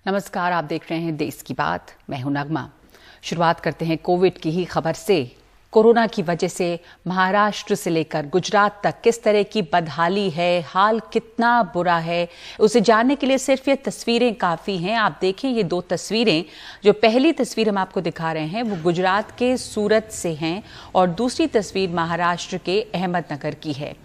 नमस्कार, आप देख रहे हैं देश की बात। मैं हूं नगमा। शुरुआत करते हैं कोविड की ही खबर से। कोरोना की वजह से महाराष्ट्र से लेकर गुजरात तक किस तरह की बदहाली है, हाल कितना बुरा है, उसे जानने के लिए सिर्फ ये तस्वीरें काफ़ी हैं। आप देखें ये दो तस्वीरें। जो पहली तस्वीर हम आपको दिखा रहे हैं वो गुजरात के सूरत से हैं और दूसरी तस्वीर महाराष्ट्र के अहमदनगर की है।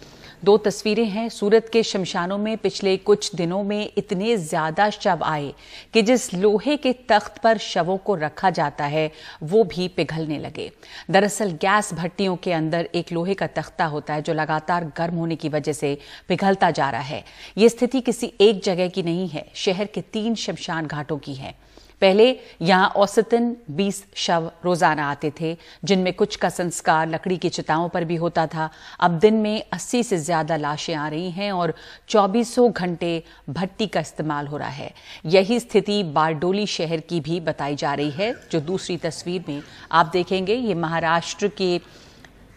दो तस्वीरें हैं। सूरत के शमशानों में पिछले कुछ दिनों में इतने ज्यादा शव आए कि जिस लोहे के तख्त पर शवों को रखा जाता है वो भी पिघलने लगे। दरअसल गैस भट्टियों के अंदर एक लोहे का तख्ता होता है जो लगातार गर्म होने की वजह से पिघलता जा रहा है। ये स्थिति किसी एक जगह की नहीं है, शहर के 3 शमशान घाटों की है। पहले यहां औसतन 20 शव रोजाना आते थे, जिनमें कुछ का संस्कार लकड़ी की चिताओं पर भी होता था। अब दिन में 80 से ज्यादा लाशें आ रही हैं और 2400 घंटे भट्टी का इस्तेमाल हो रहा है। यही स्थिति बारडोली शहर की भी बताई जा रही है, जो दूसरी तस्वीर में आप देखेंगे। ये महाराष्ट्र के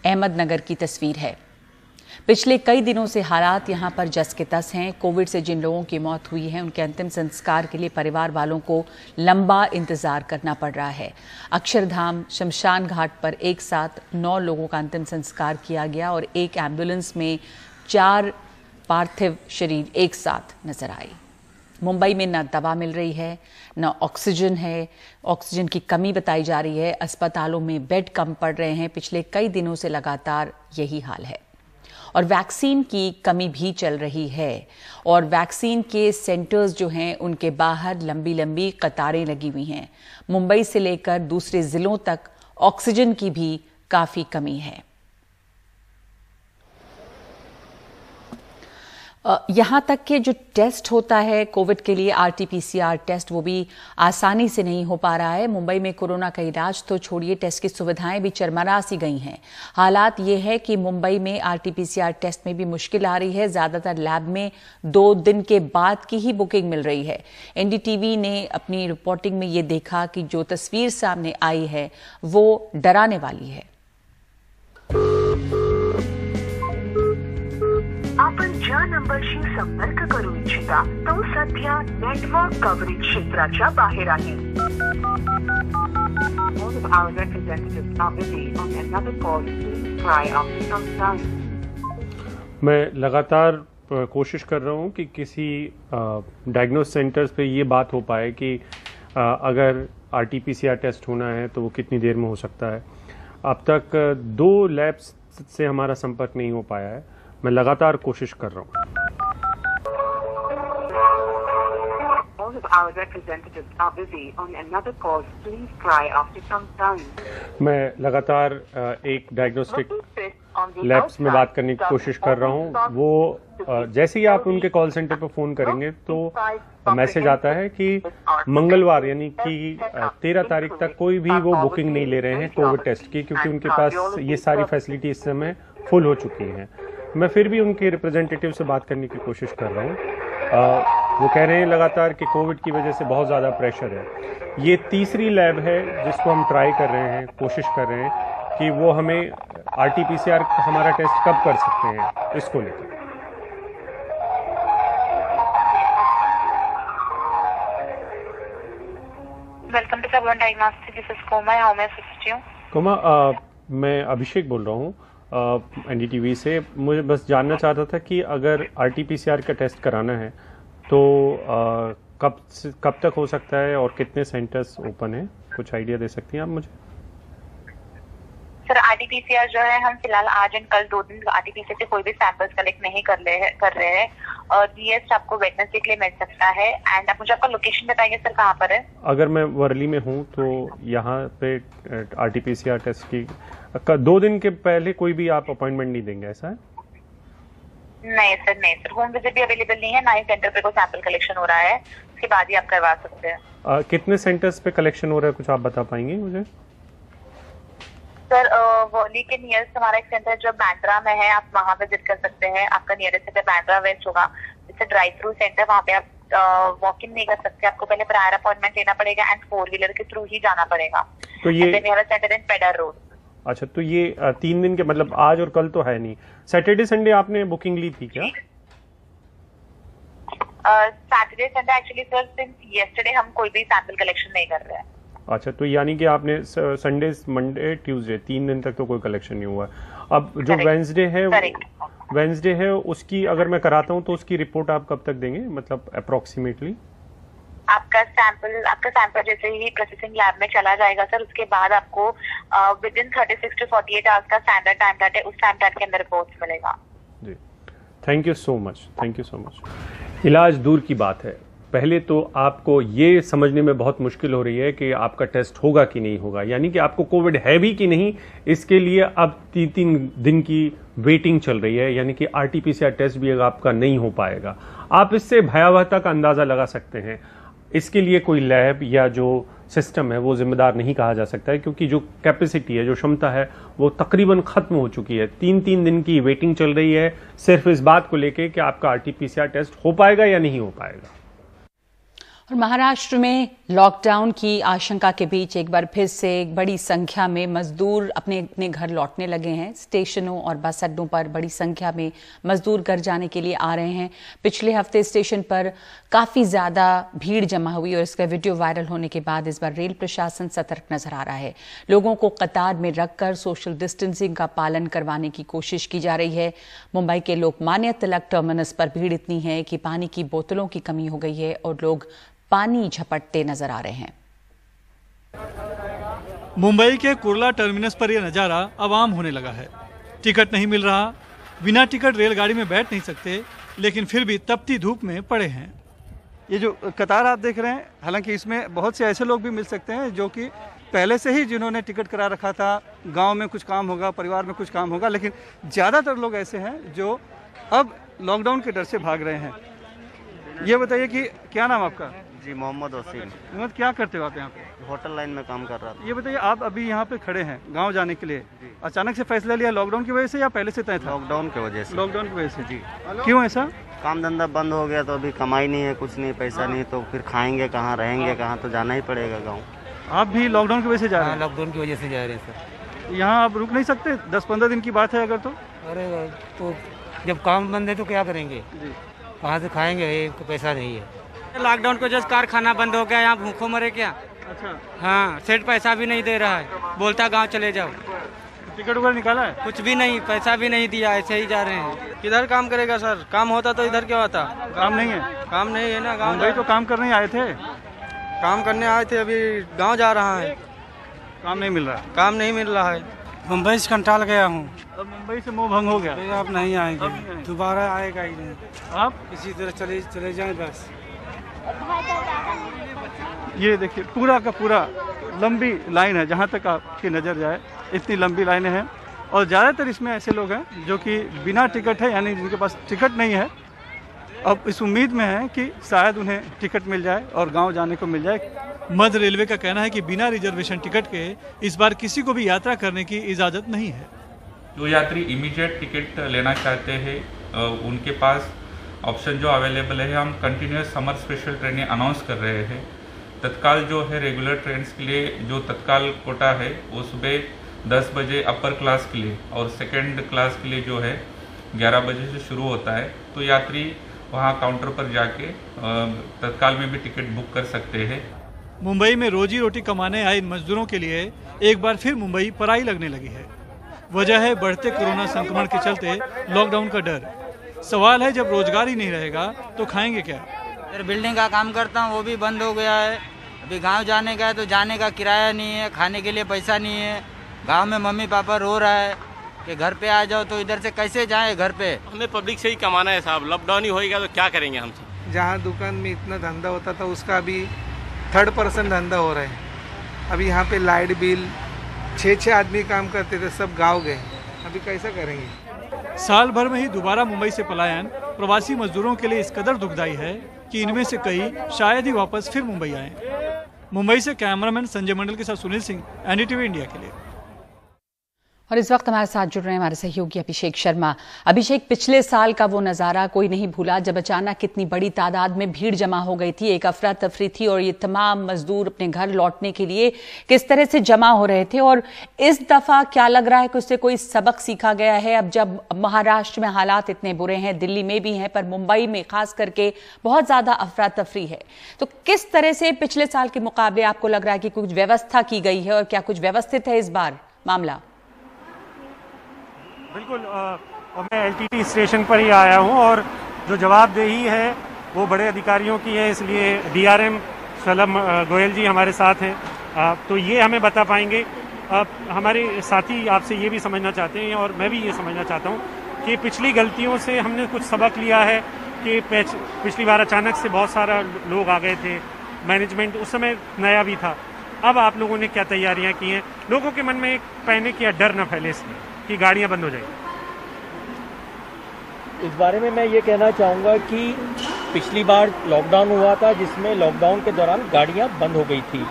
अहमदनगर की तस्वीर है। पिछले कई दिनों से हालात यहां पर जस के तस हैं। कोविड से जिन लोगों की मौत हुई है उनके अंतिम संस्कार के लिए परिवार वालों को लंबा इंतजार करना पड़ रहा है। अक्षरधाम शमशान घाट पर एक साथ 9 लोगों का अंतिम संस्कार किया गया और एक एम्बुलेंस में 4 पार्थिव शरीर एक साथ नजर आए। मुंबई में न दवा मिल रही है, न ऑक्सीजन है। ऑक्सीजन की कमी बताई जा रही है। अस्पतालों में बेड कम पड़ रहे हैं। पिछले कई दिनों से लगातार यही हाल है और वैक्सीन की कमी भी चल रही है और वैक्सीन के सेंटर्स जो हैं उनके बाहर लंबी लंबी कतारें लगी हुई हैं। मुंबई से लेकर दूसरे जिलों तक ऑक्सीजन की भी काफी कमी है। यहाँ तक के जो टेस्ट होता है कोविड के लिए आरटीपीसीआर टेस्ट, वो भी आसानी से नहीं हो पा रहा है। मुंबई में कोरोना का इलाज तो छोड़िए, टेस्ट की सुविधाएं भी चरमरा सी गई हैं। हालात ये है कि मुंबई में आरटीपीसीआर टेस्ट में भी मुश्किल आ रही है। ज्यादातर लैब में 2 दिन के बाद की ही बुकिंग मिल रही है। एनडीटीवी ने अपनी रिपोर्टिंग में ये देखा कि जो तस्वीर सामने आई है वो डराने वाली है। आपण ज्या नंबरशी संपर्क करू इच्छिता तो सध्या नेटवर्क कव्हरेज क्षेत्राच्या बाहेर आहे। All of our representatives are busy on another call. Please try after some time. मैं लगातार कोशिश कर रहा हूँ कि किसी डायग्नोस सेंटर्स पे ये बात हो पाए कि अगर आरटीपीसीआर टेस्ट होना है तो वो कितनी देर में हो सकता है। अब तक 2 लैब्स से हमारा संपर्क नहीं हो पाया है। मैं लगातार कोशिश कर रहा हूँ। All of our representatives are busy on another call. Please try after some time. मैं लगातार एक डायग्नोस्टिक लैब्स में बात करने की कोशिश कर रहा हूँ। वो जैसे ही आप उनके कॉल सेंटर पर फोन करेंगे तो मैसेज आता है कि मंगलवार यानी कि 13 तारीख तक कोई भी वो बुकिंग नहीं ले रहे हैं कोविड टेस्ट की, क्योंकि उनके पास ये सारी फैसिलिटी इस समय फुल हो चुकी हैं। मैं फिर भी उनके रिप्रेजेंटेटिव से बात करने की कोशिश कर रहा हूँ। वो कह रहे हैं लगातार कि कोविड की वजह से बहुत ज़्यादा प्रेशर है। ये तीसरी लैब है जिसको हम ट्राई कर रहे हैं, कोशिश कर रहे हैं कि वो हमें आरटीपीसीआर हमारा टेस्ट कब कर सकते हैं, इसको लेकर। Welcome to Subone diagnostic, this is कोमा, how may I assist you? कोमा, मैं अभिषेक बोल रहा हूँ एनडीटीवी से। मुझे बस जानना चाहता था कि अगर आरटीपीसीआर का टेस्ट कराना है तो कब तक हो सकता है और कितने सेंटर्स ओपन है, कुछ आइडिया दे सकती हैं आप मुझे? सर, आरटीपीसीआर जो है हम फिलहाल आज एंड कल 2 दिन आरटीपीसीआर से कोई भी सैंपल्स कलेक्ट नहीं कर रहे हैं और जीएस आपको वेडनेसडे के लिए मिल सकता है। एंड आप मुझे आपका लोकेशन बताइए सर, कहाँ पर है? अगर मैं वर्ली में हूँ तो यहाँ पे आरटीपीसीआर टेस्ट की 2 दिन के पहले कोई भी आप अपॉइंटमेंट नहीं देंगे, ऐसा है? नहीं सर, होम विजिट भी अवेलेबल नहीं है, ना ही सेंटर पे कोई सैंपल कलेक्शन हो रहा है। उसके बाद ही आप करवा सकते हैं। कितने सेंटर्स पे कलेक्शन हो रहा है, कुछ आप बता पाएंगे मुझे? सर, वर्ली के नियरेस्ट हमारा एक सेंटर जो बांद्रा में है, आप वहाँ विजिट कर सकते हैं। आपका नियरेस्ट सेंटर बांद्रा वेस्ट होगा। इट्स ड्राइव थ्रू सेंटर, वहाँ पे आप वॉक इन नहीं कर सकते, आपको पहले प्रायर अपॉइंटमेंट लेना पड़ेगा एंड 4 व्हीलर के थ्रू ही जाना पड़ेगा। तो ये सेंटर इन पेडर रोड। अच्छा, तो ये 3 दिन के मतलब आज और कल तो है नहीं, सैटरडे संडे आपने बुकिंग ली थी क्या? Saturday Sunday actually sir since yesterday हम कोई भी सैंपल कलेक्शन नहीं कर रहे हैं। अच्छा, तो यानी कि आपने संडे मंडे ट्यूसडे 3 दिन तक तो कोई कलेक्शन नहीं हुआ। अब जो वेंसडे है उसकी अगर मैं कराता हूँ तो उसकी रिपोर्ट आप कब तक देंगे, मतलब अप्रोक्सीमेटली? आपका सैंपल जैसे ही प्रोसेसिंग लैब में चला जाएगा सर, उसके बाद आपको विद इन 36 to 48 आवर्स का स्टैंडर्ड टाइम डाटा है, उस टाइम डाटा के अंदर रिपोर्ट मिलेगा। जी, थैंक यू सो मच। इलाज दूर की बात है, पहले तो आपको ये समझने में बहुत मुश्किल हो रही है कि आपका टेस्ट होगा कि नहीं होगा, यानी कि आपको कोविड है भी कि नहीं, इसके लिए अब 3 दिन की वेटिंग चल रही है, यानी कि आरटीपीसीआर टेस्ट भी आपका नहीं हो पाएगा। आप इससे भयावहता का अंदाजा लगा सकते हैं। इसके लिए कोई लैब या जो सिस्टम है वो जिम्मेदार नहीं कहा जा सकता है, क्योंकि जो कैपेसिटी है, जो क्षमता है, वो तकरीबन खत्म हो चुकी है। 3 दिन की वेटिंग चल रही है सिर्फ इस बात को लेके कि आपका आरटीपीसीआर टेस्ट हो पाएगा या नहीं हो पाएगा। और महाराष्ट्र में लॉकडाउन की आशंका के बीच एक बार फिर से एक बड़ी संख्या में मजदूर अपने अपने घर लौटने लगे हैं। स्टेशनों और बस अड्डों पर बड़ी संख्या में मजदूर घर जाने के लिए आ रहे हैं। पिछले हफ्ते स्टेशन पर काफी ज्यादा भीड़ जमा हुई और इसका वीडियो वायरल होने के बाद इस बार रेल प्रशासन सतर्क नजर आ रहा है। लोगों को कतार में रखकर सोशल डिस्टेंसिंग का पालन करवाने की कोशिश की जा रही है। मुंबई के लोकमान्य तिलक टर्मिनस पर भीड़ इतनी है कि पानी की बोतलों की कमी हो गई है और लोग पानी झपटते नजर आ रहे हैं। मुंबई के कुर्ला टर्मिनस पर यह नजारा आवाम होने लगा है। टिकट नहीं मिल रहा, बिना टिकट रेलगाड़ी में बैठ नहीं सकते, लेकिन फिर भी तपती धूप में पड़े हैं। ये जो कतार आप देख रहे हैं, हालांकि इसमें बहुत से ऐसे लोग भी मिल सकते हैं जो कि पहले से ही जिन्होंने टिकट करा रखा था, गांव में कुछ काम होगा, परिवार में कुछ काम होगा, लेकिन ज़्यादातर लोग ऐसे हैं जो अब लॉकडाउन के डर से भाग रहे हैं। ये बताइए कि क्या नाम आपका? जी, मोहम्मद वसीम। मोहम्मद, क्या करते हो आप यहाँ पे? होटल लाइन में काम कर रहा था। ये बताइए, आप अभी यहाँ पे खड़े हैं गांव जाने के लिए, अचानक से फैसला लिया लॉकडाउन की वजह से या पहले से तय था? लॉकडाउन की वजह से। लॉकडाउन की वजह से जी। क्यों ऐसा? काम धंधा बंद हो गया तो अभी कमाई नहीं है, कुछ नहीं, पैसा नहीं, तो फिर खाएंगे कहाँ, रहेंगे कहाँ, तो जाना ही पड़ेगा गाँव। आप भी लॉकडाउन की वजह से जा रहे हैं? लॉकडाउन की वजह से जा रहे हैं सर। यहाँ आप रुक नहीं सकते? 10-15 दिन की बात है अगर तो? अरे तो जब काम बंद है तो क्या करेंगे, कहाँ से खाएंगे, पैसा नहीं है। लॉकडाउन की वजह से कारखाना बंद हो गया, यहाँ भूखों मरे क्या। अच्छा। हाँ, सेठ पैसा भी नहीं दे रहा है, बोलता गांव चले जाओ। टिकट वगैरह निकाला है? कुछ भी नहीं, पैसा भी नहीं दिया, ऐसे ही जा रहे हैं। किधर काम करेगा सर, काम होता तो इधर क्यों आता। काम नहीं है? काम नहीं है ना, गाँव मुंबई तो काम करने आए थे। काम करने आए थे, अभी गाँव जा रहा है, काम नहीं मिल रहा। काम नहीं मिल रहा है। मुंबई से कंटाल गया हूँ। अब मुंबई से मोह भंग हो गया। आप नहीं आएंगे, दोबारा आएगा ही नहीं। आप इसी तरह चले जाए बस। ये देखिए, पूरा का पूरा लंबी लाइन है, जहाँ तक आपकी नज़र जाए इतनी लंबी लाइनें हैं। और ज़्यादातर इसमें ऐसे लोग हैं जो कि बिना टिकट है, यानी जिनके पास टिकट नहीं है, अब इस उम्मीद में है कि शायद उन्हें टिकट मिल जाए और गांव जाने को मिल जाए। मध्य रेलवे का कहना है कि बिना रिजर्वेशन टिकट के इस बार किसी को भी यात्रा करने की इजाज़त नहीं है। जो यात्री इमीडिएट टिकट लेना चाहते हैं उनके पास ऑप्शन जो अवेलेबल है, हम कंटिन्यूस समर स्पेशल ट्रेनें अनाउंस कर रहे हैं। तत्काल जो है रेगुलर ट्रेन्स के लिए जो तत्काल कोटा है वो सुबह 10 बजे अपर क्लास के लिए और सेकेंड क्लास के लिए जो है 11 बजे से शुरू होता है। तो यात्री वहाँ काउंटर पर जाके तत्काल में भी टिकट बुक कर सकते हैं। मुंबई में रोजी रोटी कमाने आए इन मजदूरों के लिए एक बार फिर मुंबई पराई लगने लगी है। वजह है बढ़ते कोरोना संक्रमण के चलते लॉकडाउन का डर। सवाल है, जब रोजगार ही नहीं रहेगा तो खाएंगे क्या? सर, बिल्डिंग का काम करता हूँ, वो भी बंद हो गया है। अभी गांव जाने का है तो जाने का किराया नहीं है, खाने के लिए पैसा नहीं है। गांव में मम्मी पापा रो रहा है कि घर पे आ जाओ, तो इधर से कैसे जाए घर पे? हमें पब्लिक से ही कमाना है साहब, लॉकडाउन ही होएगा तो क्या करेंगे हम सब। जहाँ दुकान में इतना धंधा होता था उसका अभी 3rd-person धंधा हो रहा है। अभी यहाँ पे लाइट बिल 6 आदमी काम करते थे, सब गाँव गए, अभी कैसा करेंगे? साल भर में ही दोबारा मुंबई से पलायन प्रवासी मजदूरों के लिए इस कदर दुखदायी है कि इनमें से कई शायद ही वापस फिर मुंबई आएं। मुंबई से कैमरामैन संजय मंडल के साथ सुनील सिंह, एनडीटीवी इंडिया के लिए। और इस वक्त हमारे साथ जुड़ रहे हैं हमारे सहयोगी अभिषेक शर्मा। अभिषेक, पिछले साल का वो नजारा कोई नहीं भूला जब अचानक कितनी बड़ी तादाद में भीड़ जमा हो गई थी, एक अफरा तफरी थी और ये तमाम मजदूर अपने घर लौटने के लिए किस तरह से जमा हो रहे थे। और इस दफा क्या लग रहा है कि उससे कोई सबक सीखा गया है? अब जब महाराष्ट्र में हालात इतने बुरे हैं, दिल्ली में भी हैं, पर मुंबई में खास करके बहुत ज्यादा अफरा तफरी है, तो किस तरह से पिछले साल के मुकाबले आपको लग रहा है कि कुछ व्यवस्था की गई है और क्या कुछ व्यवस्थित है इस बार मामला? बिल्कुल, और मैं एलटीटी स्टेशन पर ही आया हूं और जो जवाबदेही है वो बड़े अधिकारियों की है, इसलिए डीआरएम शलम गोयल जी हमारे साथ हैं। तो ये हमें बता पाएंगे। हमारे साथी आपसे ये भी समझना चाहते हैं और मैं भी ये समझना चाहता हूं कि पिछली गलतियों से हमने कुछ सबक लिया है कि पिछली बार अचानक से बहुत सारा लोग आ गए थे, मैनेजमेंट उस समय नया भी था। अब आप लोगों ने क्या तैयारियां की हैं? लोगों के मन में एक पैनिक या डर न फैले इसमें कि गाड़ियां बंद हो जाएगी। इस बारे में मैं ये कहना चाहूँगा कि पिछली बार लॉकडाउन हुआ था जिसमें लॉकडाउन के दौरान गाड़ियां बंद हो गई थी।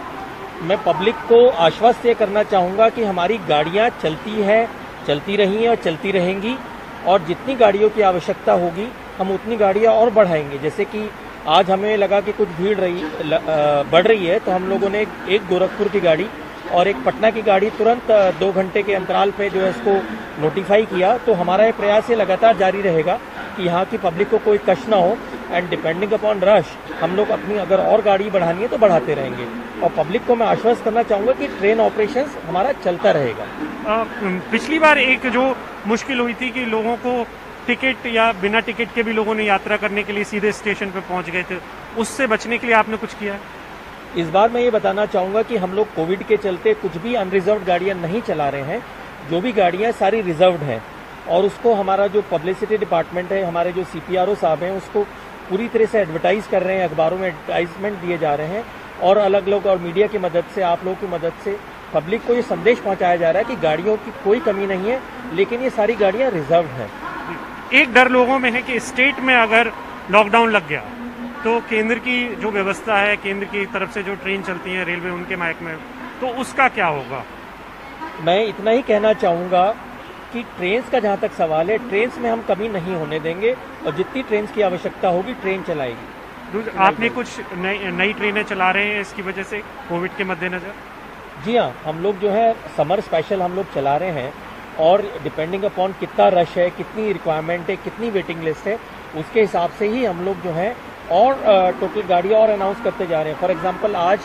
मैं पब्लिक को आश्वस्त ये करना चाहूँगा कि हमारी गाड़ियां चलती है, चलती रही हैं और चलती रहेंगी, और जितनी गाड़ियों की आवश्यकता होगी हम उतनी गाड़ियां और बढ़ाएंगे। जैसे कि आज हमें लगा कि कुछ भीड़ बढ़ रही है, तो हम लोगों ने एक गोरखपुर की गाड़ी और एक पटना की गाड़ी तुरंत 2 घंटे के अंतराल पे जो है इसको नोटिफाई किया। तो हमारा ये प्रयास ये लगातार जारी रहेगा कि यहाँ की पब्लिक को कोई कष्ट ना हो, एंड डिपेंडिंग अपॉन रश हम लोग अपनी अगर और गाड़ी बढ़ानी है तो बढ़ाते रहेंगे। और पब्लिक को मैं आश्वस्त करना चाहूँगा कि ट्रेन ऑपरेशंस हमारा चलता रहेगा। पिछली बार एक जो मुश्किल हुई थी कि लोगों को टिकट या बिना टिकट के भी लोगों ने यात्रा करने के लिए सीधे स्टेशन पे पहुंच गए थे, उससे बचने के लिए आपने कुछ किया है? इस बार मैं ये बताना चाहूँगा कि हम लोग कोविड के चलते कुछ भी अनरिजर्व्ड गाड़ियाँ नहीं चला रहे हैं। जो भी गाड़ियाँ सारी रिजर्व्ड हैं, और उसको हमारा जो पब्लिसिटी डिपार्टमेंट है, हमारे जो CPRO साहब हैं, उसको पूरी तरह से एडवर्टाइज कर रहे हैं, अखबारों में एडवर्टाइजमेंट दिए जा रहे हैं, और अलग अलग और मीडिया की मदद से, आप लोगों की मदद से पब्लिक को ये संदेश पहुँचाया जा रहा है कि गाड़ियों की कोई कमी नहीं है, लेकिन ये सारी गाड़ियाँ रिजर्व हैं। एक डर लोगों में है कि स्टेट में अगर लॉकडाउन लग गया तो केंद्र की जो व्यवस्था है, केंद्र की तरफ से जो ट्रेन चलती है रेलवे, उनके मायक में, तो उसका क्या होगा? मैं इतना ही कहना चाहूँगा कि ट्रेन्स का जहाँ तक सवाल है, ट्रेन्स में हम कमी नहीं होने देंगे और जितनी ट्रेन्स की आवश्यकता होगी ट्रेन चलाएगी। आपने कुछ नई ट्रेनें चला रहे हैं इसकी वजह से कोविड के मद्देनजर? जी हाँ, हम लोग जो है समर स्पेशल हम लोग चला रहे हैं, और डिपेंडिंग अपॉन कितना रश है, कितनी रिक्वायरमेंट है, कितनी वेटिंग लिस्ट है, उसके हिसाब से ही हम लोग जो है और टोटल गाड़ियाँ और अनाउंस करते जा रहे हैं। फॉर एग्जांपल आज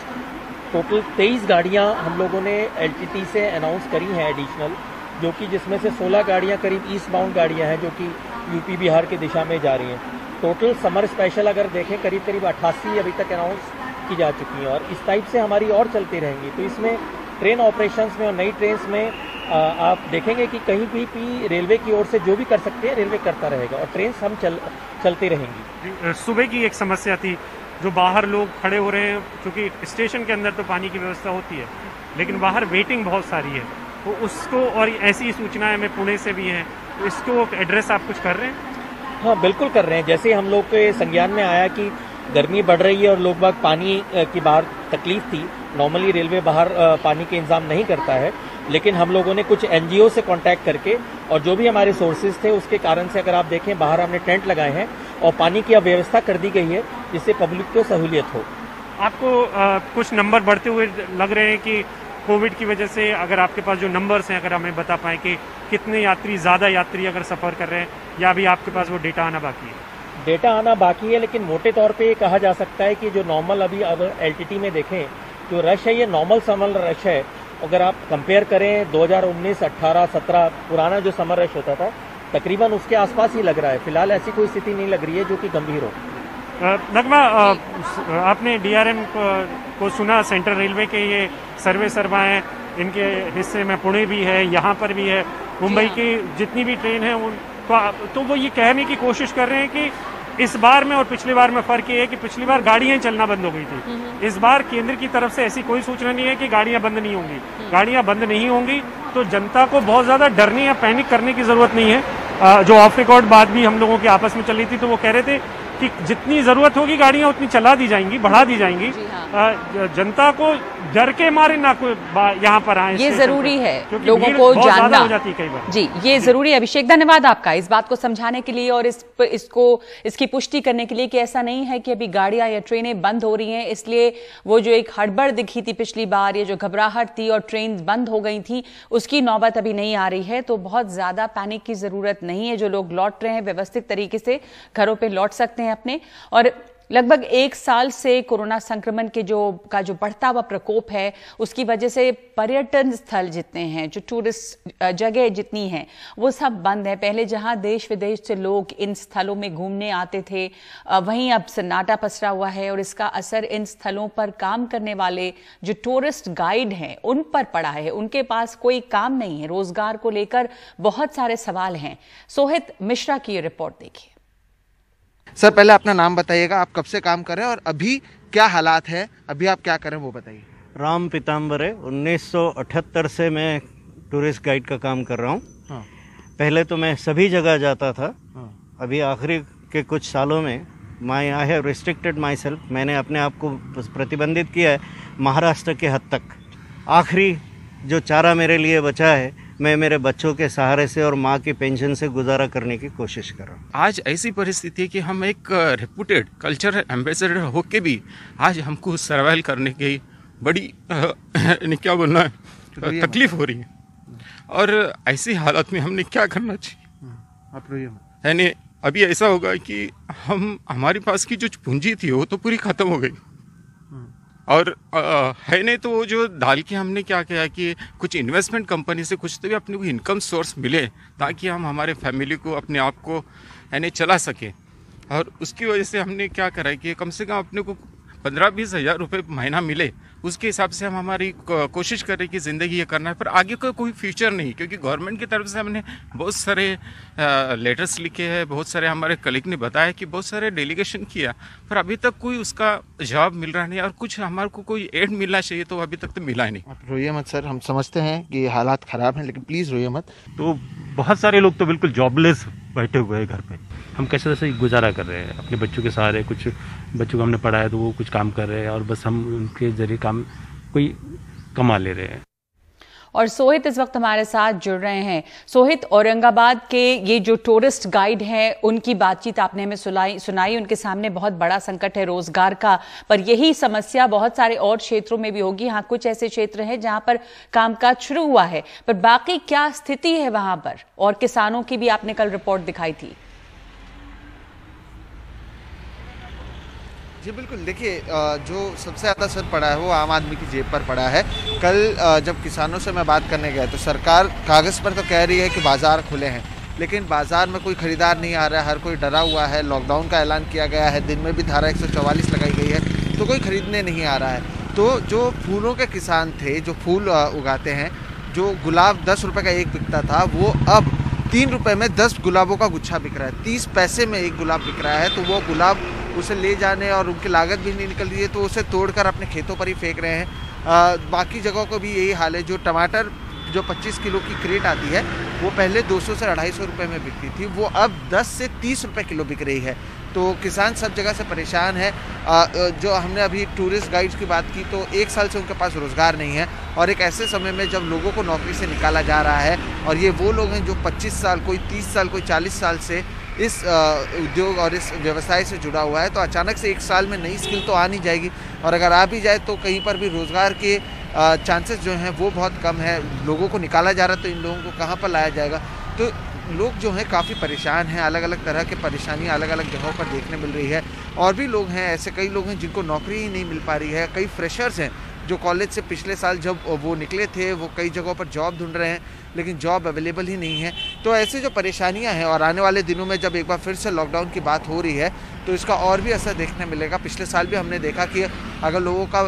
टोटल 23 गाड़ियाँ हम लोगों ने LTT से अनाउंस करी हैं एडिशनल, जो कि जिसमें से 16 गाड़ियाँ करीब ईस्ट बाउंड गाड़ियाँ हैं जो कि यूपी बिहार की दिशा में जा रही हैं। टोटल समर स्पेशल अगर देखें करीब 88 अभी तक अनाउंस की जा चुकी हैं, और इस टाइप से हमारी और चलती रहेंगी। तो इसमें ट्रेन ऑपरेशंस में और नई ट्रेन में आप देखेंगे कि कहीं भी रेलवे की ओर से जो भी कर सकते हैं रेलवे करता रहेगा, और ट्रेन हम चलती रहेंगी। सुबह की एक समस्या थी, जो बाहर लोग खड़े हो रहे हैं, क्योंकि स्टेशन के अंदर तो पानी की व्यवस्था होती है, लेकिन बाहर वेटिंग बहुत सारी है, तो उसको, और ऐसी सूचनाएं हमें पुणे से भी हैं, तो इसको एड्रेस आप कुछ कर रहे हैं? हाँ, बिल्कुल कर रहे हैं। जैसे हम लोग के संज्ञान में आया कि गर्मी बढ़ रही है और लोग बाग पानी की बाहर तकलीफ थी, नॉर्मली रेलवे बाहर पानी के इंतजाम नहीं करता है, लेकिन हम लोगों ने कुछ NGO से कांटेक्ट करके और जो भी हमारे सोर्सेज थे उसके कारण से अगर आप देखें बाहर हमने टेंट लगाए हैं और पानी की व्यवस्था कर दी गई है, जिससे पब्लिक को सहूलियत हो। आपको कुछ नंबर बढ़ते हुए लग रहे हैं कि कोविड की वजह से, अगर आपके पास जो नंबर्स हैं अगर हमें बता पाएं कि कितने यात्री, ज़्यादा यात्री अगर सफ़र कर रहे हैं, या अभी आपके पास वो डेटा आना बाकी है? डेटा आना बाकी है, लेकिन मोटे तौर पे ये कहा जा सकता है कि जो नॉर्मल अभी अगर LTT में देखें जो रश है, ये नॉर्मल समर रश है। अगर आप कंपेयर करें 2019, 18, 17 पुराना जो समर रश होता था, तकरीबन उसके आसपास ही लग रहा है। फिलहाल ऐसी कोई स्थिति नहीं लग रही है जो कि गंभीर हो। नगमा, आपने DRM को सुना, सेंट्रल रेलवे के ये सर्वे सरवाएं, इनके हिस्से में पुणे भी है, यहाँ पर भी है, मुंबई की जितनी भी ट्रेन है तो वो ये कहने की कोशिश कर रहे हैं कि इस बार में और पिछली बार में फर्क ये है कि पिछली बार गाड़ियां चलना बंद हो गई थी, इस बार केंद्र की तरफ से ऐसी कोई सूचना नहीं है कि गाड़ियां बंद नहीं होंगी। गाड़ियां बंद नहीं होंगी तो जनता को बहुत ज्यादा डरने या पैनिक करने की जरूरत नहीं है। जो ऑफ रिकॉर्ड बात भी हम लोगों की आपस में चल रही थी, तो वो कह रहे थे कि जितनी जरूरत होगी गाड़ियां उतनी चला दी जाएंगी, बढ़ा दी जाएंगी, जनता को डर के मारे ना कोई यहाँ पर आए। ये जरूरी है लोगों को जानना। हो जाती है कई बार। जी, ये जरूरी है। अभिषेक, धन्यवाद आपका इस बात को समझाने के लिए और इसकी पुष्टि करने के लिए कि ऐसा नहीं है कि अभी गाड़ियां या ट्रेनें बंद हो रही हैं, इसलिए वो जो एक हड़बड़ दिखी थी पिछली बार, ये जो घबराहट थी और ट्रेन बंद हो गई थी, उसकी नौबत अभी नहीं आ रही है। तो बहुत ज्यादा पैनिक की जरूरत नहीं है। जो लोग लौट रहे हैं व्यवस्थित तरीके से घरों पे लौट सकते हैं अपने। और लगभग 1 साल से कोरोना संक्रमण के जो बढ़ता हुआ प्रकोप है, उसकी वजह से पर्यटन स्थल जितने हैं, जो टूरिस्ट जगह जितनी हैं, वो सब बंद है। पहले जहां देश विदेश से लोग इन स्थलों में घूमने आते थे, वहीं अब सन्नाटा पसरा हुआ है और इसका असर इन स्थलों पर काम करने वाले जो टूरिस्ट गाइड हैं उन पर पड़ा है। उनके पास कोई काम नहीं है, रोजगार को लेकर बहुत सारे सवाल हैं। सोहित मिश्रा की ये रिपोर्ट देखिए। सर, पहले अपना नाम बताइएगा, आप कब से काम कर रहे हैं और अभी क्या हालात है, अभी आप क्या करें वो बताइए। राम पीताम्बरे, 1978 से मैं टूरिस्ट गाइड का काम कर रहा हूँ। हाँ। पहले तो मैं सभी जगह जाता था। हाँ। अभी आखिरी के कुछ सालों में I have restricted my self, मैंने अपने आप को प्रतिबंधित किया है महाराष्ट्र के हद तक। आखिरी जो चारा मेरे लिए बचा है, मैं मेरे बच्चों के सहारे से और माँ की पेंशन से गुजारा करने की कोशिश कर रहा हूँ। आज ऐसी परिस्थिति है कि हम एक रेपुटेड कल्चरल एम्बेसडर होके भी आज हमको सर्वाइव करने की बड़ी क्या बोलना है तकलीफ हो रही है। और ऐसी हालत में हमने क्या करना चाहिए? यानी अभी ऐसा होगा कि हमारे पास की जो पूंजी थी वो तो पूरी खत्म हो गई और है नहीं तो वो जो डाल के हमने क्या किया कि कुछ इन्वेस्टमेंट कंपनी से कुछ तो भी अपने को इनकम सोर्स मिले ताकि हम हमारे फैमिली को अपने आप को यानी चला सके। और उसकी वजह से हमने क्या करा कि कम से कम अपने को 15-20 हज़ार रुपये महीना मिले, उसके हिसाब से हम हमारी कोशिश करें कि ज़िंदगी ये करना है। पर आगे का कोई फ्यूचर नहीं, क्योंकि गवर्नमेंट की तरफ से हमने बहुत सारे लेटर्स लिखे हैं, बहुत सारे हमारे कलीग ने बताया कि बहुत सारे डेलीगेशन किया, पर अभी तक कोई उसका जवाब मिल रहा नहीं और कुछ हमारे को कोई एड मिलना चाहिए तो अभी तक तो मिला ही नहीं। आप रोइए मत सर, हम समझते हैं कि हालात ख़राब हैं, लेकिन प्लीज़ रोइए मत। तो बहुत सारे लोग तो बिल्कुल जॉबलेस बैठे हुए हैं घर पे। हम कैसे कैसे गुजारा कर रहे हैं अपने बच्चों के सहारे। कुछ बच्चों को हमने पढ़ाया तो वो कुछ काम कर रहे हैं और बस हम उनके जरिए काम कोई कमा ले रहे हैं। और सोहित इस वक्त हमारे साथ जुड़ रहे हैं। सोहित, औरंगाबाद के ये जो टूरिस्ट गाइड हैं उनकी बातचीत आपने हमें सुनाई। उनके सामने बहुत बड़ा संकट है रोजगार का, पर यही समस्या बहुत सारे और क्षेत्रों में भी होगी। हाँ, कुछ ऐसे क्षेत्र हैं जहां पर कामकाज शुरू हुआ है, पर बाकी क्या स्थिति है वहां पर? और किसानों की भी आपने कल रिपोर्ट दिखाई थी। जी बिल्कुल, देखिए जो सबसे ज़्यादा असर पड़ा है वो आम आदमी की जेब पर पड़ा है। कल जब किसानों से मैं बात करने गया तो सरकार कागज़ पर तो कह रही है कि बाज़ार खुले हैं, लेकिन बाज़ार में कोई ख़रीदार नहीं आ रहा है, हर कोई डरा हुआ है। लॉकडाउन का ऐलान किया गया है, दिन में भी धारा 144 लगाई गई है, तो कोई ख़रीदने नहीं आ रहा है। तो जो फूलों के किसान थे, जो फूल उगाते हैं, जो गुलाब 10 रुपये का एक बिकता था, वो अब 3 रुपये में 10 गुलाबों का गुच्छा बिक रहा है। 30 पैसे में एक गुलाब बिक रहा है। तो वो गुलाब उसे ले जाने और उनकी लागत भी नहीं निकल रही है, तो उसे तोड़कर अपने खेतों पर ही फेंक रहे हैं। बाकी जगहों को भी यही हाल है। जो टमाटर जो 25 किलो की क्रेट आती है वो पहले 200 से 250 रुपये में बिकती थी, वो अब 10 से 30 रुपये किलो बिक रही है। तो किसान सब जगह से परेशान है। जो हमने अभी टूरिस्ट गाइड्स की बात की तो 1 साल से उनके पास रोज़गार नहीं है, और एक ऐसे समय में जब लोगों को नौकरी से निकाला जा रहा है, और ये वो लोग हैं जो 25 साल, कोई 30 साल, कोई 40 साल से इस उद्योग और इस व्यवसाय से जुड़ा हुआ है, तो अचानक से 1 साल में नई स्किल तो आ नहीं जाएगी, और अगर आ भी जाए तो कहीं पर भी रोज़गार के चांसेस जो हैं वो बहुत कम है। लोगों को निकाला जा रहा है तो इन लोगों को कहाँ पर लाया जाएगा? तो लोग जो हैं काफ़ी परेशान हैं। अलग अलग तरह की परेशानियाँ अलग अलग जगहों पर देखने मिल रही है। और भी लोग हैं, ऐसे कई लोग हैं जिनको नौकरी ही नहीं मिल पा रही है। कई फ्रेशर्स हैं जो कॉलेज से पिछले साल जब वो निकले थे, वो कई जगहों पर जॉब ढूंढ रहे हैं, लेकिन जॉब अवेलेबल ही नहीं है। तो ऐसे जो परेशानियां हैं, और आने वाले दिनों में जब एक बार फिर से लॉकडाउन की बात हो रही है तो इसका और भी असर देखने मिलेगा। पिछले साल भी हमने देखा कि अगर लोगों का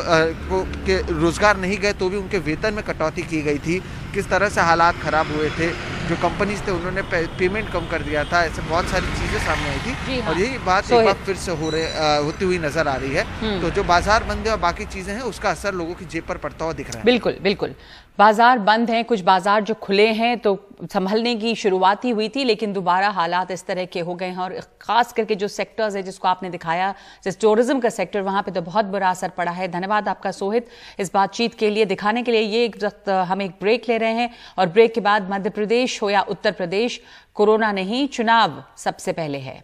रोज़गार नहीं गए तो भी उनके वेतन में कटौती की गई थी। किस तरह से हालात ख़राब हुए थे, जो कंपनीज थे उन्होंने पेमेंट कम कर दिया था, ऐसे बहुत सारी चीज़ें सामने आई थी। और यही बात एक बार फिर से होती हुई नज़र आ रही है। तो जो बाजार बंद है और बाकी चीज़ें हैं उसका असर लोगों की जेब पर पड़ता हुआ दिख रहा है। बिल्कुल बिल्कुल, बाजार बंद हैं, कुछ बाजार जो खुले हैं तो संभलने की शुरुआत ही हुई थी, लेकिन दोबारा हालात इस तरह के हो गए हैं। और खास करके जो सेक्टर्स है जिसको आपने दिखाया, जैसे टूरिज्म का सेक्टर, वहां पे तो बहुत बुरा असर पड़ा है। धन्यवाद आपका सोहित इस बातचीत के लिए, दिखाने के लिए। ये हम एक ब्रेक ले रहे हैं और ब्रेक के बाद मध्य प्रदेश हो या उत्तर प्रदेश, कोरोना नहीं चुनाव सबसे पहले है।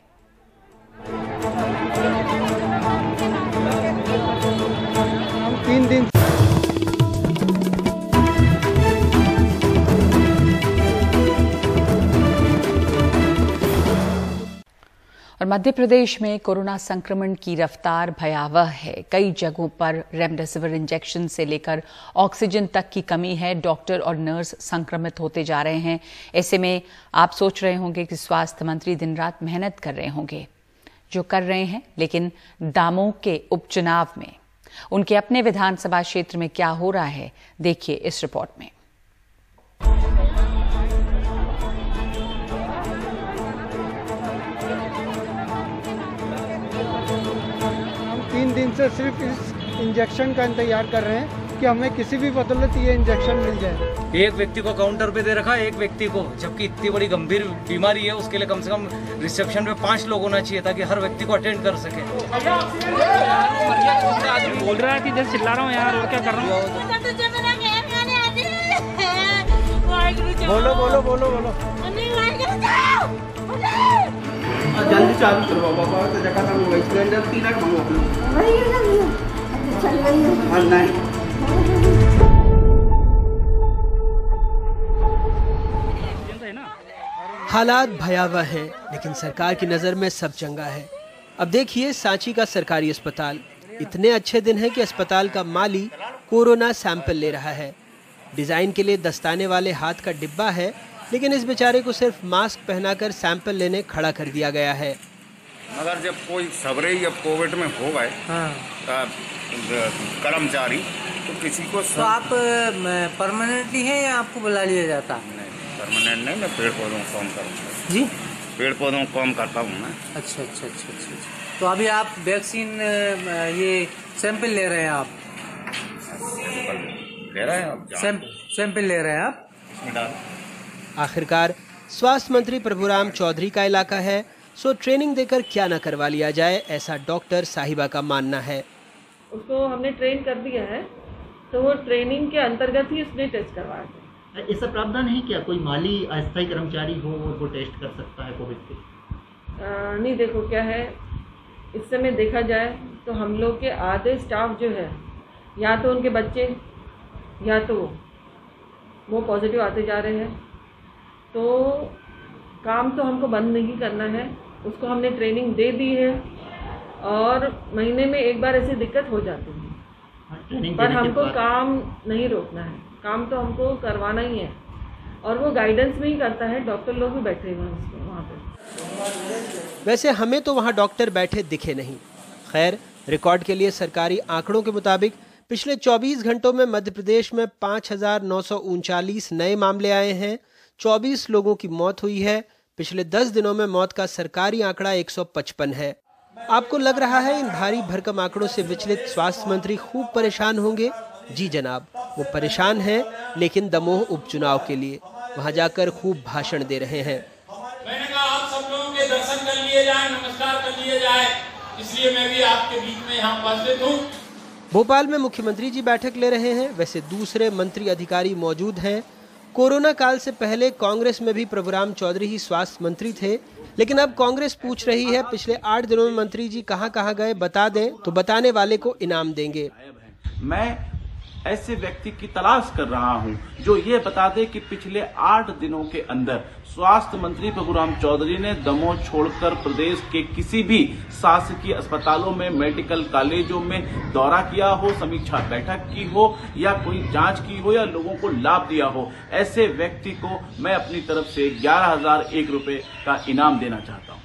हम 3 दिन और मध्य प्रदेश में कोरोना संक्रमण की रफ्तार भयावह है। कई जगहों पर रेमडेसिविर इंजेक्शन से लेकर ऑक्सीजन तक की कमी है। डॉक्टर और नर्स संक्रमित होते जा रहे हैं। ऐसे में आप सोच रहे होंगे कि स्वास्थ्य मंत्री दिन रात मेहनत कर रहे होंगे, जो कर रहे हैं, लेकिन दामों के उपचुनाव में उनके अपने विधानसभा क्षेत्र में क्या हो रहा है, देखिए इस रिपोर्ट में। हम 3 दिन से सिर्फ इस इंजेक्शन का इंतजार कर रहे हैं कि हमें किसी भी बदौलत ये इंजेक्शन मिल जाए। एक व्यक्ति को काउंटर पे दे रखा है, एक व्यक्ति को, जबकि इतनी बड़ी गंभीर बीमारी है, उसके लिए कम से कम रिसेप्शन पे 5 लोग होना चाहिए ताकि हर व्यक्ति को अटेंड कर सके। बोल रहा है कि जैसे चिल्ला रहा हूँ यार, और क्या कर रहा हूँ। बोलो बोलो बोलो बोलो। जल्दी चालू करवाओ बाबा, तो जगह ना मोबाइल सिलेंडर 3 लाख मंगवा नहीं। हालात भयावह हैं, लेकिन सरकार की नज़र में सब चंगा है। अब देखिए सांची का सरकारी अस्पताल। इतने अच्छे दिन हैं कि अस्पताल का माली कोरोना सैंपल ले रहा है। डिज़ाइन के लिए दस्ताने वाले हाथ का डिब्बा है, लेकिन इस बेचारे को सिर्फ मास्क पहनाकर सैंपल लेने खड़ा कर दिया गया है। मगर जब कोई सबरे या कोविड में हो गए कर्मचारी, तो किसी को तो आप परमानेंटली हैं या आपको बुला लिया जाता? परमानेंट नहीं, मैं पेड़ पौधों को काम करता हूँ जी, पेड़ पौधों को काम करता हूँ मैं। अच्छा अच्छा अच्छा अच्छा। तो अभी आप वैक्सीन ये सैंपल ले रहे हैं? आप ले रहे हैं? आप सैंपल ले रहे हैं आप? आखिरकार स्वास्थ्य मंत्री प्रभुराम चौधरी का इलाका है, सो ट्रेनिंग देकर क्या न करवा लिया जाए, ऐसा डॉक्टर साहिबा का मानना है। उसको हमने ट्रेन कर दिया है, तो वो ट्रेनिंग के अंतर्गत ही उसने टेस्ट करवाया। ऐसा प्रावधान है क्या, कोई माली अस्थायी कर्मचारी हो और वो टेस्ट कर सकता है कोविड के? नहीं, देखो क्या है, इस समय देखा जाए तो हम लोग के आधे स्टाफ जो है, या तो उनके बच्चे या तो वो पॉजिटिव आते जा रहे हैं। तो काम तो हमको बंद नहीं करना है, उसको हमने ट्रेनिंग दे दी है और महीने में एक बार ऐसी दिक्कत हो जाती है, पर हमको काम नहीं रोकना है, काम तो हमको करवाना ही है। और वो गाइडेंस में ही करता है, डॉक्टर लोग भी बैठे हुए हैं उसको वहाँ पे। वैसे हमें तो वहाँ डॉक्टर बैठे दिखे नहीं। खैर, रिकॉर्ड के लिए सरकारी आंकड़ों के मुताबिक पिछले 24 घंटों में मध्य प्रदेश में 5,939 नए मामले आए हैं। 24 लोगों की मौत हुई है। पिछले 10 दिनों में मौत का सरकारी आंकड़ा 155 है। आपको लग रहा है इन भारी भरकम आंकड़ों से विचलित स्वास्थ्य मंत्री खूब परेशान होंगे? जी जनाब, वो परेशान हैं, लेकिन दमोह उपचुनाव के लिए वहां जाकर खूब भाषण दे रहे हैं। मैंने कहा आप सब लोगों के दर्शन कर लिए जाए, नमस्कार कर लिए जाए, इसलिए मैं भी आपके बीच में यहाँ उपस्थित हूँ। भोपाल में मुख्यमंत्री जी बैठक ले रहे हैं। वैसे दूसरे मंत्री अधिकारी मौजूद हैं। कोरोना काल से पहले कांग्रेस में भी प्रभुराम चौधरी ही स्वास्थ्य मंत्री थे, लेकिन अब कांग्रेस पूछ रही है पिछले 8 दिनों में मंत्री जी कहां कहां गए, बता दें तो बताने वाले को इनाम देंगे। मैं ऐसे व्यक्ति की तलाश कर रहा हूं जो ये बता दे कि पिछले 8 दिनों के अंदर स्वास्थ्य मंत्री प्रभुराम चौधरी ने दमोह छोड़कर प्रदेश के किसी भी शासकीय अस्पतालों में, मेडिकल कॉलेजों में दौरा किया हो, समीक्षा बैठक की हो या कोई जांच की हो या लोगों को लाभ दिया हो। ऐसे व्यक्ति को मैं अपनी तरफ से 11,001 रुपए का इनाम देना चाहता हूँ।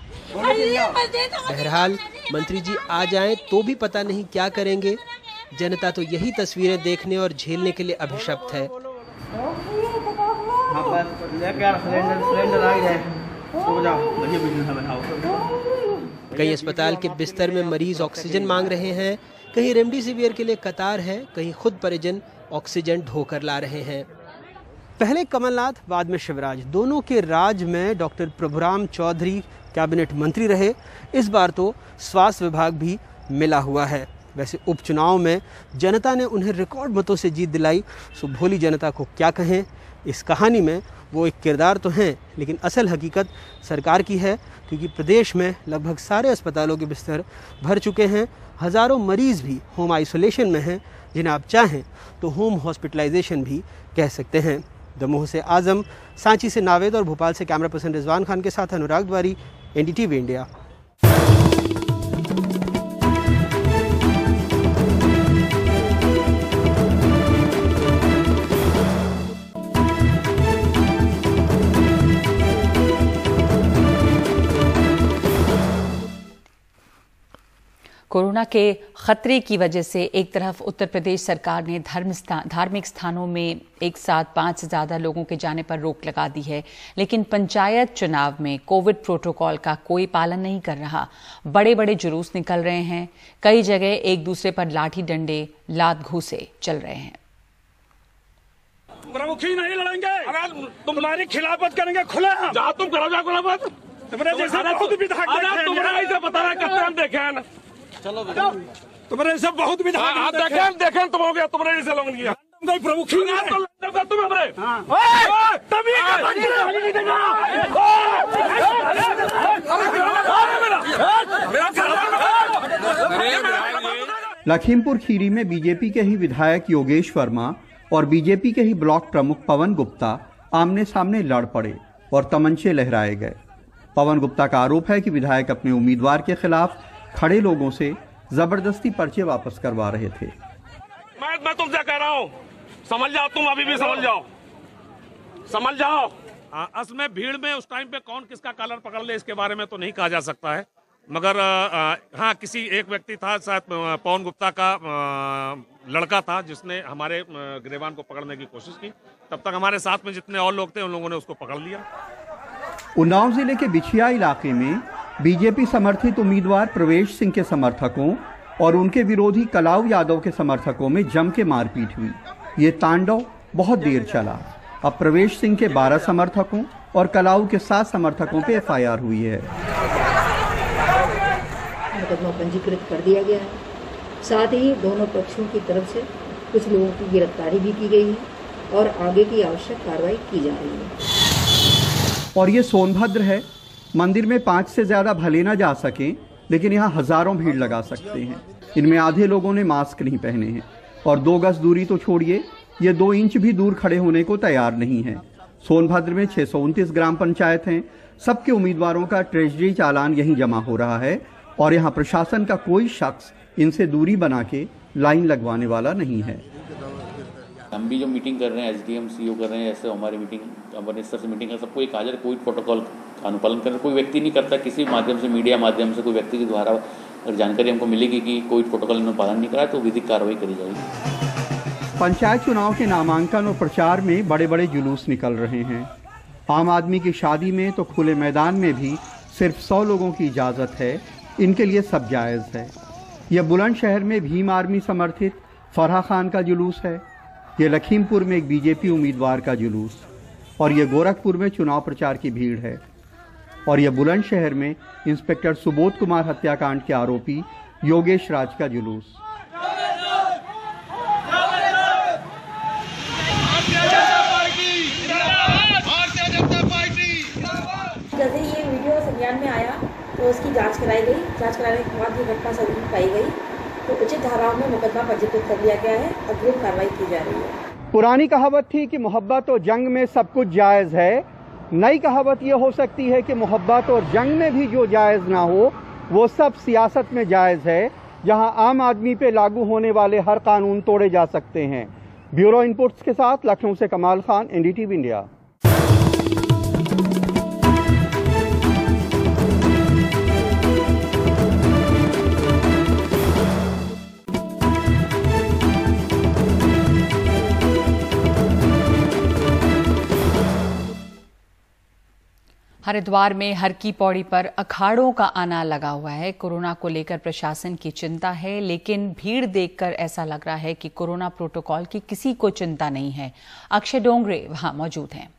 बहरहाल मंत्री जी आ जाएं तो भी पता नहीं क्या करेंगे। जनता तो यही तस्वीरें देखने और झेलने के लिए अभिशप्त है। लेके आ सिलेंडर आ जाए तो जाओ बढ़िया बिजनेस बनाओ। कई अस्पताल के बिस्तर में मरीज ऑक्सीजन मांग रहे हैं, कहीं रेमडेसिविर के लिए कतार है, कहीं खुद परिजन ऑक्सीजन ढोकर ला रहे हैं। पहले कमलनाथ, बाद में शिवराज, दोनों के राज में डॉक्टर प्रभुराम चौधरी कैबिनेट मंत्री रहे। इस बार तो स्वास्थ्य विभाग भी मिला हुआ है। वैसे उपचुनाव में जनता ने उन्हें रिकॉर्ड मतों से जीत दिलाई, सो भोली जनता को क्या कहें। इस कहानी में वो एक किरदार तो हैं, लेकिन असल हकीकत सरकार की है, क्योंकि प्रदेश में लगभग सारे अस्पतालों के बिस्तर भर चुके हैं। हज़ारों मरीज़ भी होम आइसोलेशन में हैं, जिन्हें आप चाहें तो होम हॉस्पिटलाइजेशन भी कह सकते हैं। दमोह से आजम, सांची से नावेद और भोपाल से कैमरा पर्सन रिजवान खान के साथ अनुराग द्वारी, NDTV इंडिया। कोरोना के खतरे की वजह से एक तरफ उत्तर प्रदेश सरकार ने धार्मिक स्थानों में एक साथ 5 से ज्यादा लोगों के जाने पर रोक लगा दी है, लेकिन पंचायत चुनाव में कोविड प्रोटोकॉल का कोई पालन नहीं कर रहा। बड़े बड़े जुलूस निकल रहे हैं, कई जगह एक दूसरे पर लाठी डंडे, लात घूंसे चल रहे हैं। प्रमुखी नहीं लड़ेंगे, अगर तुम्हारी खिलाफत करेंगे खुले जहाँ तुम करो जा खिलाफत। तुम्हारे जैसे बहुत विधायक तुम्हारा ऐसा बता रहा करते हम देखे हैं। चलो तुम्हारे सब बहुत विधायक देखें तुम हो गया तुम्हारे जैसे लोग नहीं कोई प्रमुख तो तुम हमरे तभी लखीमपुर खीरी में बीजेपी के ही विधायक योगेश वर्मा और बीजेपी के ही ब्लॉक प्रमुख पवन गुप्ता आमने सामने लड़ पड़े और तमंचे लहराए गए। पवन गुप्ता का आरोप है कि विधायक अपने उम्मीदवार के खिलाफ खड़े लोगों से जबरदस्ती पर्चे वापस करवा रहे थे। मैं तुमसे कह रहा हूँ, समझ जाओ, तुम अभी भी समझ जाओ। असल में भीड़ में उस टाइम पे कौन किसका कॉलर पकड़ ले इसके बारे में तो नहीं कहा जा सकता है, मगर हाँ किसी एक व्यक्ति था, शायद पवन गुप्ता का लड़का था, जिसने हमारे गिरेबान को पकड़ने की कोशिश की। तब तक हमारे साथ में जितने और लोग थे उन लोगों ने उसको पकड़ लिया। उन्नाव जिले के बिछिया इलाके में बीजेपी समर्थित उम्मीदवार प्रवेश सिंह के समर्थकों और उनके विरोधी कलाऊ यादव के समर्थकों में जम के मारपीट हुई। ये तांडव बहुत देर चला। अब प्रवेश सिंह के 12 समर्थकों और कलाऊ के 7 समर्थकों पे FIR हुई है। मुकदमा पंजीकृत कर दिया गया है। साथ ही दोनों पक्षों की तरफ से कुछ लोगों की गिरफ्तारी भी की गई है और आगे की आवश्यक कार्रवाई की जा रही है। और ये सोनभद्र है। मंदिर में 5 से ज्यादा भले ना जा सके, लेकिन यहाँ हजारों भीड़ लगा सकते हैं। इनमें आधे लोगों ने मास्क नहीं पहने हैं और 2 गज दूरी तो छोड़िए, ये 2 इंच भी दूर खड़े होने को तैयार नहीं है। सोनभद्र में 629 ग्राम पंचायत हैं। सबके उम्मीदवारों का ट्रेजरी चालान यहीं जमा हो रहा है और यहाँ प्रशासन का कोई शख्स इनसे दूरी बना के लाइन लगवाने वाला नहीं है। हम भी जो मीटिंग कर रहे हैं, SDM CO कर रहे हैं, ऐसे हमारी मीटिंग अपने स्तर से मीटिंग कर, सबको एक हाजिर कोविड प्रोटोकॉल का अनुपालन कर, कोई व्यक्ति नहीं करता। किसी माध्यम से, मीडिया माध्यम से कोई व्यक्ति के द्वारा अगर जानकारी हमको मिलेगी कि कोविड प्रोटोकॉल में पालन नहीं करा तो विधिक कार्रवाई करी जाएगी। पंचायत चुनाव के नामांकन और प्रचार में बड़े बड़े जुलूस निकल रहे हैं। आम आदमी की शादी में तो खुले मैदान में भी सिर्फ 100 लोगों की इजाज़त है। इनके लिए सब जायज़ है। यह बुलंदशहर में भीम आर्मी समर्थित फरहा खान का जुलूस है। ये लखीमपुर में एक बीजेपी उम्मीदवार का जुलूस, और ये गोरखपुर में चुनाव प्रचार की भीड़ है। और ये बुलंदशहर में इंस्पेक्टर सुबोध कुमार हत्याकांड के आरोपी योगेश राज का जुलूस। जैसे ये वीडियो संज्ञान में आया तो उसकी जांच कराई गई। जांच कराने के बाद ये घटना सही पाई गई तो उचित धाराओं में मुकदमा पंजीकृत कर लिया गया है। अग्रिम कार्रवाई की जा रही है। पुरानी कहावत थी कि मोहब्बत और जंग में सब कुछ जायज़ है। नई कहावत ये हो सकती है कि मोहब्बत और जंग में भी जो जायज़ ना हो वो सब सियासत में जायज़ है, जहां आम आदमी पे लागू होने वाले हर कानून तोड़े जा सकते हैं। ब्यूरो इनपुट्स के साथ लखनऊ से कमाल खान, NDTV इंडिया। हरिद्वार में हर की पौड़ी पर अखाड़ों का आना लगा हुआ है। कोरोना को लेकर प्रशासन की चिंता है, लेकिन भीड़ देखकर ऐसा लग रहा है कि कोरोना प्रोटोकॉल की किसी को चिंता नहीं है। अक्षय डोंगरे वहां मौजूद हैं।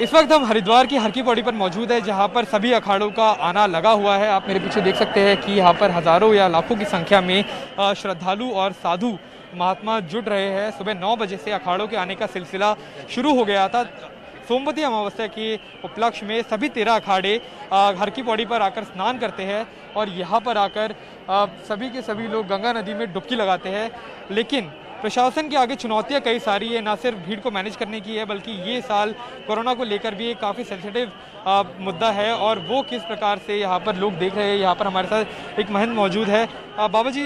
इस वक्त हम हरिद्वार की हर की पौड़ी पर मौजूद है, जहां पर सभी अखाड़ों का आना लगा हुआ है। आप मेरे पीछे देख सकते हैं कि यहाँ पर हजारों या लाखों की संख्या में श्रद्धालु और साधु महात्मा जुट रहे हैं। सुबह 9 बजे से अखाड़ों के आने का सिलसिला शुरू हो गया था। सोमवती अमावस्या के उपलक्ष्य में सभी 13 अखाड़े हर की पौड़ी पर आकर स्नान करते हैं और यहाँ पर आकर सभी के सभी लोग गंगा नदी में डुबकी लगाते हैं। लेकिन प्रशासन के आगे चुनौतियां कई सारी है, ना सिर्फ भीड़ को मैनेज करने की है, बल्कि ये साल कोरोना को लेकर भी एक काफ़ी सेंसिटिव मुद्दा है और वो किस प्रकार से यहाँ पर लोग देख रहे हैं। यहाँ पर हमारे साथ एक महंत मौजूद है। बाबा जी,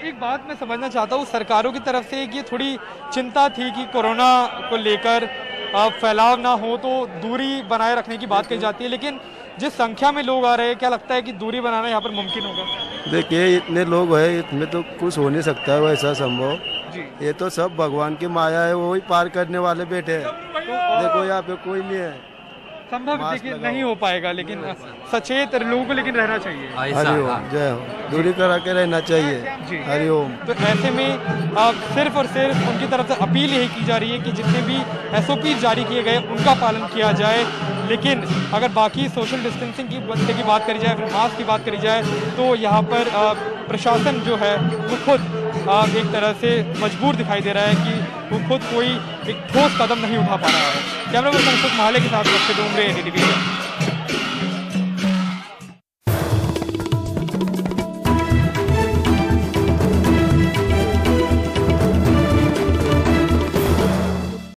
एक बात मैं समझना चाहता हूँ, सरकारों की तरफ से ये थोड़ी चिंता थी कि कोरोना को लेकर फैलाव ना हो तो दूरी बनाए रखने की बात कही जाती है, लेकिन जिस संख्या में लोग आ रहे हैं, क्या लगता है कि दूरी बनाना यहाँ पर मुमकिन होगा? देखिए, इतने लोग हैं, इसमें तो कुछ हो नहीं सकता है वैसा संभव। ये तो सब भगवान की माया है, वो ही पार करने वाले बैठे हैं। देखो यहाँ पे कोई नहीं है, संभव देखिए नहीं हो पाएगा, लेकिन सचेत लोगों को लेकिन रहना चाहिए। हरिओम, जय हो, दूरी करा के रहना चाहिए। हरिओम। तो ऐसे में सिर्फ और सिर्फ उनकी तरफ से अपील यही की जा रही है कि जितने भी SOP जारी किए गए उनका पालन किया जाए। लेकिन अगर बाकी सोशल डिस्टेंसिंग की बात करी जाए, फिर मास्क की बात करी जाए, तो यहाँ पर प्रशासन जो है वो खुद एक तरह से मजबूर दिखाई दे रहा है कि वो खुद कोई एक ठोस कदम नहीं उठा पा रहा है। कैमरा पर्सन सुख महाले के साथ अक्षय डोंगरे, NDTV।